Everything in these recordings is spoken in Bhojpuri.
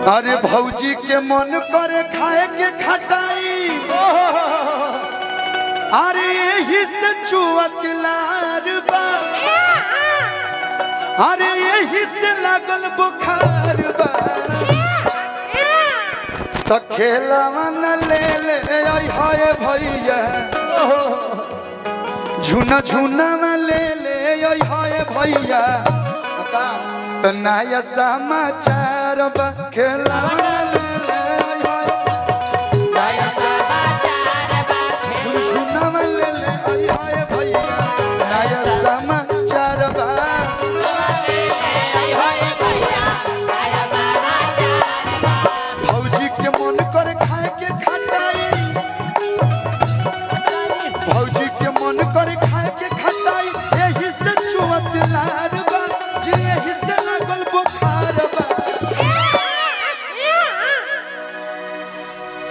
अरे भौजी के मन करे खाए के खटाई, अरे यही से चुअत लार बा, अरे यही से लागल बुखार बा। तो खेलवा न ले ले हाय भैया, झुना झुना में ले ले हाय भैया। तो नया समाचार बा, खेलवा न ले ले नया समाचार बा, झुना में ले ले हाय भैया। नया समाचार बा, भौजी के मन कर खाए के खटाई, भौजी के मन कर खाए के खटाई, यही से चुअत लार बा, जे यही से लागल बुखार बा।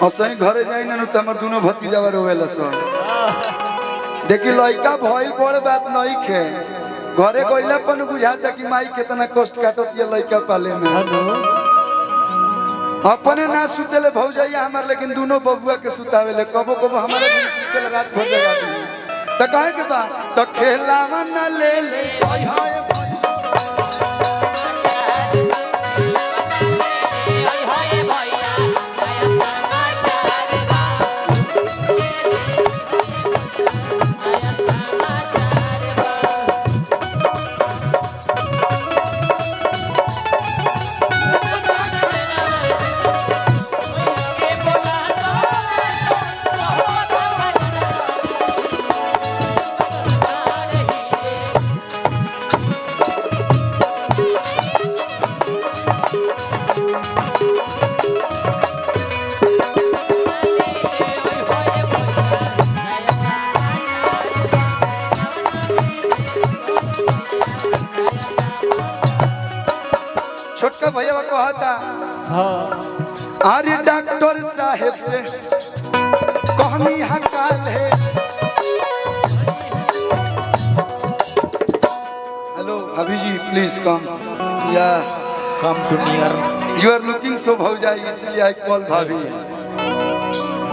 असई घरे जाई न त हमर दोनों भतीजा रोवेला सो। देखी लइका भइल बड़ बात नहीं खे, घरे गइला पन बुझाता कि माई कितना कष्ट काटत ये लइका पाले में। अपने ना सुतेले भौजैया हमार, लेकिन दोनों बबुआ के सुतावेले। कबो कबो हमारे दिन सुतेले रात भर जगा दी। त कहे के बा त खेलावा न ले ले हाय हाय। छोटका भैया कहता अरे डॉक्टर साहेब से कहनी हकाल है। हेलो अभी जी प्लीज कम या come too near. You are looking so भौजाई, इसलिए आई कॉल भाभी।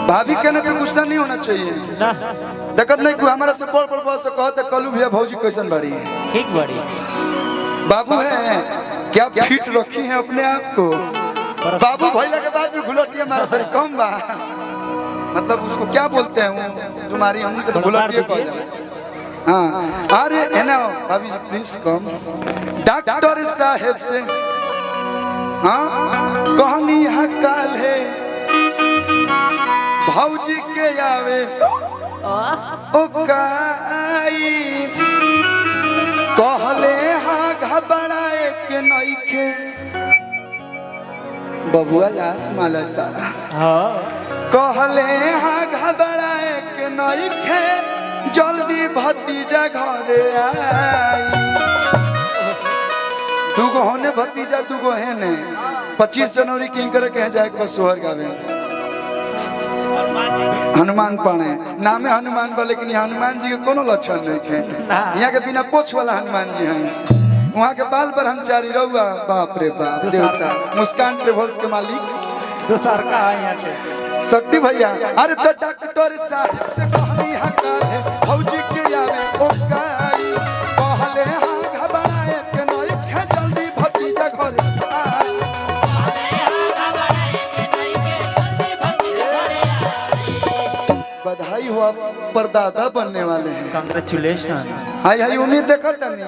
भाभी कहने पे गुस्सा नहीं होना चाहिए ना। देखत नहीं को हमारा से बड़ बड़ से कहते कलू भैया भौजी कैसन बाड़ी, ठीक बाड़ी बाबू है क्या फिट रखी है अपने आप को। बाबू भैया के बाद भी घुलटिया मारा तेरे कम बा, मतलब उसको क्या बोलते हैं वो तुम्हारी, हम तो घुलटिया कहते। हाँ अरे है ना भाभी जी प्लीज कम। डॉक्टर साहेब से हाँ कहनी हकाल है, भौजी के आवे ओकाई, कहले हाँ घबराए के नइखे। बबुआ लात मालता कहले हाँ घबराए के नइखे, जल्दी भतीजा घरे आई। दूगो होने भतीजा दूगो है ने 25 जनवरी किंग करे के जाए के बस सोहर गावे। हनुमान पाने नामे हनुमान बा, लेकिन हनुमान जी के कोनो लक्षण नहीं थे। यहाँ के बिना पोछ वाला हनुमान जी हैं। वहाँ के बाल पर हम चारी रहुआ, बाप रे बाप देवता। मुस्कान ट्रेवल्स के मालिक दूसर का है यहाँ के शक्ति भैया। अरे तो डॉक्टर साहब से कहनी हकाल है, भौजी के आवे ओकाई, कहले हाँ घबराए के नइखे, जल्दी भतीजा घरे आई। बधाई हो आप परदादा बनने वाले हैं। कांग्रेचुलेशन। हाय हाय उम्मीद देखत नहीं,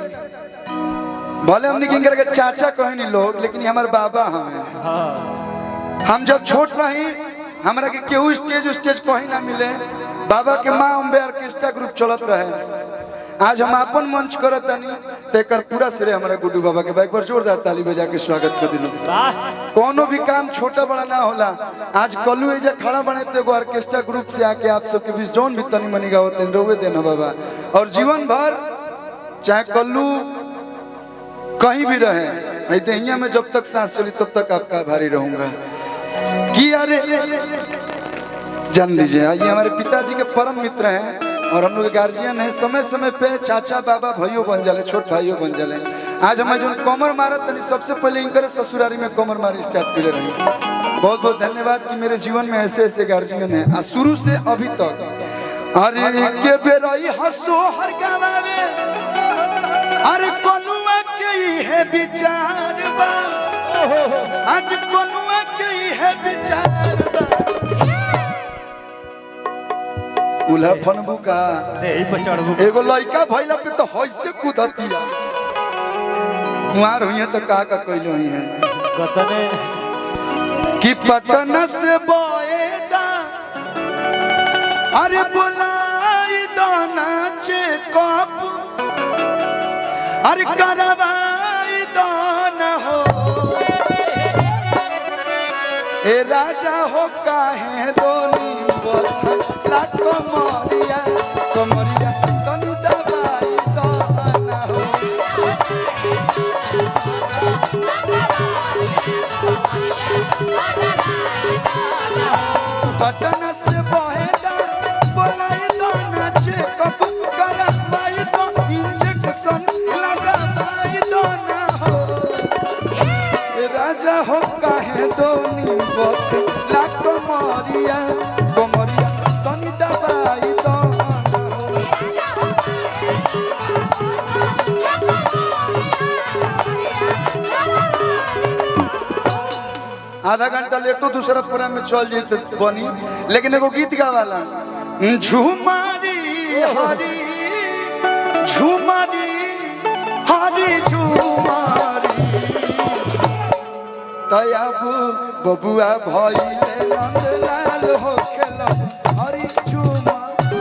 भले हमने किंग करके चाचा कहनी लोग, लेकिन हमारे बाबा हमें। हम जब छोट रही हमरा के केहू स्टेज कहीं ना मिले, बाबा के माँ अम्बे ऑर्केस्ट्रा ग्रुप चलत रहे। आज हम अपन मंच करत तनी तेकर पूरा श्रेय हमारे गुड्डू बाबा के। एक बार जोरदार ताली बजा के स्वागत कर दिलो। कोनो भी काम छोटा बड़ा ना होला। आज कलू एजा खड़ा बने तो एगो ऑर्केस्ट्रा ग्रुप से आके आप सबके बीच जोन भी तनी मनी गावत रोवे देना बाबा। और जीवन भर चाहे कल्लू कहीं भी रहे, दहिया में जब तक सांस चली तब तक आपका आभारी रहूंगा। कि अरे जान लीजिए, ये हमारे पिताजी के परम मित्र हैं और हम लोग गार्जियन है, समय समय पे चाचा बाबा भाइयों बन जाले, छोट भाइयों बन जाले। आज हमें जो कमर मारत तनी सबसे पहले इनकर ससुरारी में कमर मारी स्टार्ट कर रही। बहुत बहुत धन्यवाद कि मेरे जीवन में ऐसे ऐसे गार्जियन है आज शुरू से अभी तक। अरे के बेरई हंसो हर गवावे, अरे कोनुआ के ही है विचार बा, आज कोनुआ के ही है विचार बा। उल्हा फनबू का यही पर चढ़बू एगो लड़का भइला पे तो होइसे कूदतिया, कुंवार हुई है तो का कइलो हुई है कतने कि पटना से बोएदा, अरे बुलाई दो नाचे कप, अरे करवाई दो न हो ए राजा हो काहे दोनी बोला कमरिया कमरिया तनी दबाई दो न हो। पटना से बहेदा बोलाई दो नाचे कप, करवाई दो इंजेक्शन लगाई दो ना हो राजा हो काहे दोनी बोला कमरिया कमरिया तनी दबाई दो ना हो। आधा घंटा लेटो दूसरा प्रोग्राम में चल जाए तो बनी, लेकिन एगो गीत गावाला झुमारी हरी झुमारी हरी झुमारी तयाबू बबुआ भइले नंदलाल हो खेला हरी झुमारी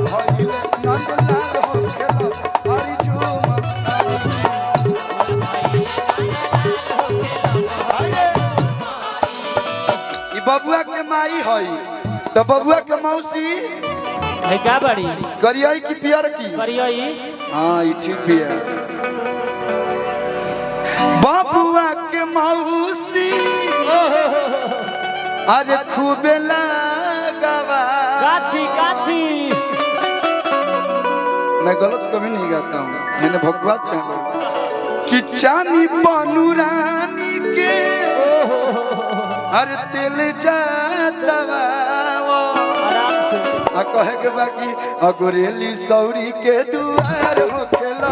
भइले नंदलाल हो खेला हरी झुमारी। ई बबुआ के माई हई तो बबुआ के मौसी है का बड़ी करियाई की पियर की करियई। हाँ ये ठीक भी है। बबुआ के मौसी अरे खूबे लगावा, काठी काठी मैं गलत कभी नहीं गाता हूँ, मैंने भगवत कहा कि चानी पनुरानी के अरे दिल जातवा आराम से आ कहे के बाकी अगुरेली सौरी के दुआर हो खेला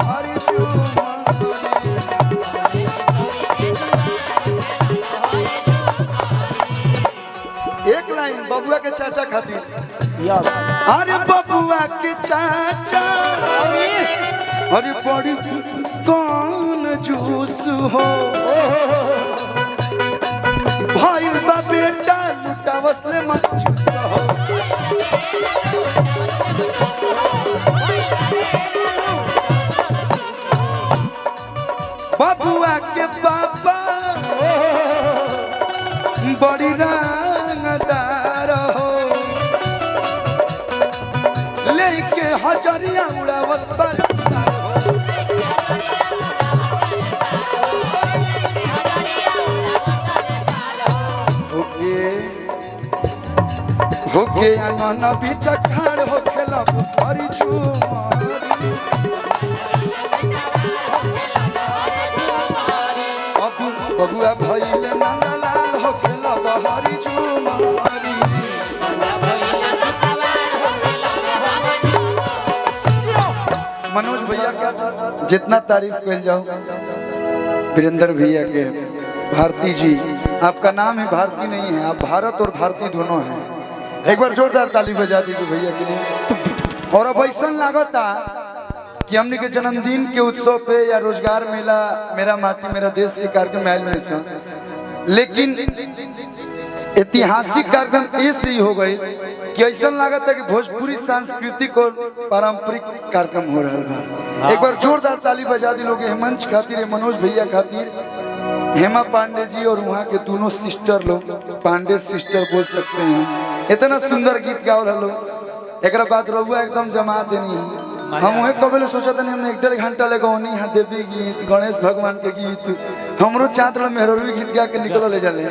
हरी झुमारी। एक लाइन बबुआ के चाचा खातिर, या अरे बबुआ के चाचा अरे बड़ी कौन जूस हो भाई बा बेटा लुटा वसले मचूस हो। बबुआ के पापा बड़ी रंगदार हो लेके हजरिया उड़ा वसबर होके आंगन बीच खाड़ हो खेला हरी झुमारी। अब बबुआ भइले नंदलाल हो खेला हरी झुमारी। मनोज भैया का जितना तारीफ कर जाओ, वीरेंद्र भैया के, भारती जी आपका नाम ही भारती नहीं है, आप भारत और भारती दोनों हैं। एक बार जोरदार ताली बजा दीजिए भैया के लिए। और अब ऐसा लागता कि हमने के जन्मदिन के उत्सव पे या रोजगार मेला मेरा माटी मेरा देश के कार्यक्रम आयल में से, लेकिन ऐतिहासिक कार्यक्रम ऐसे ही हो गए कि ऐसा लागत है कि भोजपुरी सांस्कृतिक और पारंपरिक कार्यक्रम हो रहा है। एक बार जोरदार ताली बजा दी लोग मंच खातिर, मनोज भैया खातिर, हेमा पांडे जी और वहाँ के दोनों सिस्टर लोग, पांडे सिस्टर बोल सकते हैं, इतना सुंदर गीत गाओ लोग। एक बाद रहुआ एकदम जमा देनी हम वही कबले सोचा था हमने 1.5 घंटा लगौनी यहाँ देवी गीत गणेश भगवान के गीत हमरो चाँद मेहरवी गीत गा के निकल ले जाले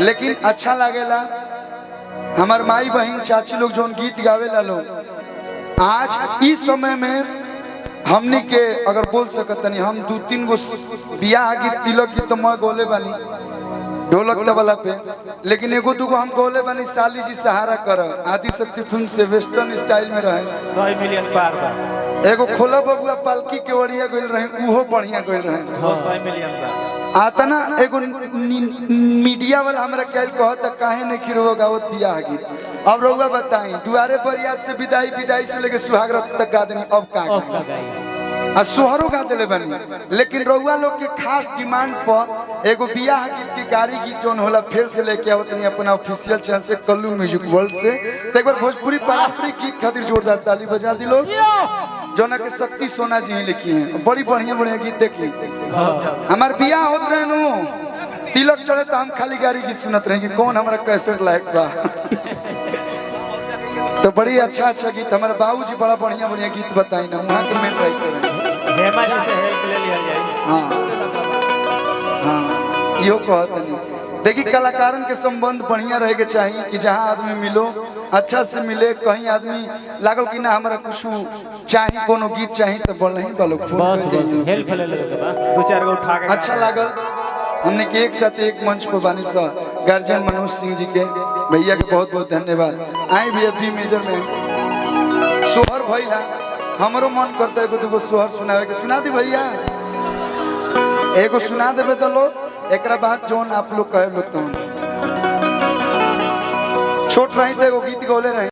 लेकिन अच्छा लागेला हमार माई बहन चाची लोग जो गीत गावेला लोग आज इस समय में हमने के अगर बोल सकत नहीं हम 2-3 गो बियाह गीत तिलक गीत तो मैं गोले बानी ढोलक तबला पे लेकिन एगो दूगो हम गोले बानी साली जी सहारा कर आदि शक्ति फिल्म से वेस्टर्न स्टाइल में रहे 100 मिलियन पार बा एगो खोला बबुआ पालकी के ओढ़िया गइल रहे उहो बढ़िया गइल रहे 100 मिलियन बा आता ना एगो मीडिया वाला हमरा कहल कहत काहे नहीं खिरो गावत बियाह गीत अब रउआ बताई दुआरे पर याद से विदाई से लेके सुहाग रात तक गा देनी अब का आ सोहरो गा दिले बनी लेकिन रउआ लोग के खास डिमांड पर एगो बियाह गीत के गाड़ी गीत जोन होला फिर से लेके आवत नहीं अपना ऑफिशियल चैनल से कल्लू म्यूजिक वर्ल्ड से तो एक बार भोजपुरी पारंपरिक गीत खातिर जोरदार ताली बजा दी लोग जोना के शक्ति सोना जी ही लिखी है बड़ी बढ़िया गीत देखी हमार बियाह होत रहे नु तिलक चढ़े तो हम खाली गाड़ी गीत सुनत रहे कि कौन हमारा कैसेट लायक बा तो बड़ी अच्छा गीत हमारे बाबूजी बड़ा बढ़िया गीत बताई ना वहाँ के मेन राइटर हेमा जी से हेल्प ले लिया जाए हाँ यो कहत नहीं देखी कलाकारन के संबंध बढ़िया रहे के चाहिए कि जहाँ आदमी मिलो अच्छा से मिले कहीं आदमी लागल कि ना हमारा कुछ चाहिए कोनो गीत चाहिए तो बोल नहीं बोलो हेल्प ले ले बा 2-4 गो उठा के अच्छा लागल हमने के एक साथ एक मंच पर बानी सा गार्जियन मनोज सिंह जी के भैया के बहुत बहुत धन्यवाद आई भी अभी मेजर में सोहर भैया हमरो मन करता है एगो सोहर सुनावे के सुना दी भैया एगो सुना देवे तो लोग एक बाद जोन आप लोग कहे लोग तो छोट रही तो एगो गीत गौले रहे